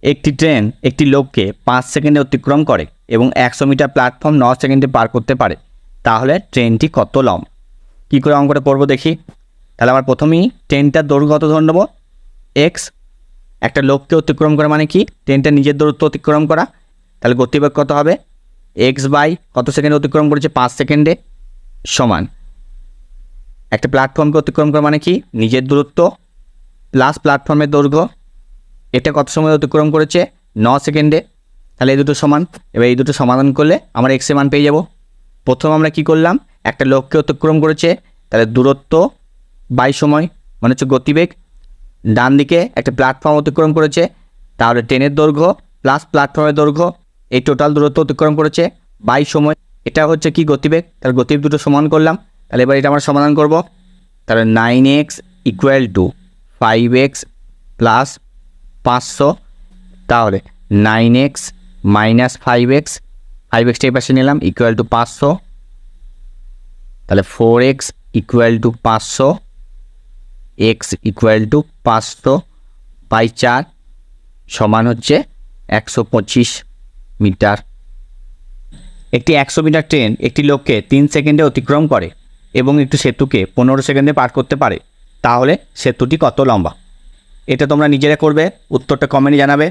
একটি ট্রেন একটি লোককে 5 সেকেন্ডে অতিক্রম করে এবং 100 মিটার প্ল্যাটফর্ম 9 সেকেন্ডে পার করতে পারে, তাহলে ট্রেনটি কত লম্বা? কী করে অঙ্কটা করবো দেখি। তাহলে আমার প্রথমেই ট্রেনটার দৈর্ঘ্য কত ধরে নেবো, এক্স। একটা লোককে অতিক্রম করা মানে কি, ট্রেনটা নিজের দূরত্ব অতিক্রম করা। তাহলে গতিবেগ কত হবে, এক্স বাই কত সেকেন্ডে অতিক্রম করেছে, 5 সেকেন্ডে, সমান একটা প্ল্যাটফর্মকে অতিক্রম করা মানে কি, নিজের দূরত্ব প্লাস প্ল্যাটফর্মের দৈর্ঘ্য। এটা কত সময় অতিক্রম করেছে, 9 সেকেন্ডে। তাহলে এই দুটো সমান। এবার এই দুটো সমাধান করলে আমরা এক্সের মান পেয়ে যাব। প্রথম আমরা কি করলাম, একটা লোককে অতিক্রম করেছে, তাহলে দূরত্ব বাই সময় মানে হচ্ছে গতিবেগ। ডান দিকে একটা প্ল্যাটফর্ম অতিক্রম করেছে, তাহলে ট্রেনের দৈর্ঘ্য প্লাস প্ল্যাটফর্মের দৈর্ঘ্য, এই টোটাল দূরত্ব অতিক্রম করেছে বাই সময়, এটা হচ্ছে কি গতিবেগ। তাহলে গতিবেগ দুটো সমান করলাম। তাহলে এবার এটা আমরা সমাধান করব। তাহলে 9x equal to 5x plus 500, তাহলে 9x মাইনাস 5x, 5xটা এই পাশে নিলাম, ইকুয়াল টু 500। তাহলে 4x equal to 500, x equal to 500 by 4 সমান হচ্ছে 125 মিটার। একটি 100 মিটার ট্রেন একটি লোককে 3 সেকেন্ডে অতিক্রম করে এবং একটি সেতুকে 15 সেকেন্ডে পার করতে পারে, তাহলে সেতুটি কত লম্বা? এটা তোমরা নিজেরা করবে, উত্তরটা কমেন্টে জানাবে।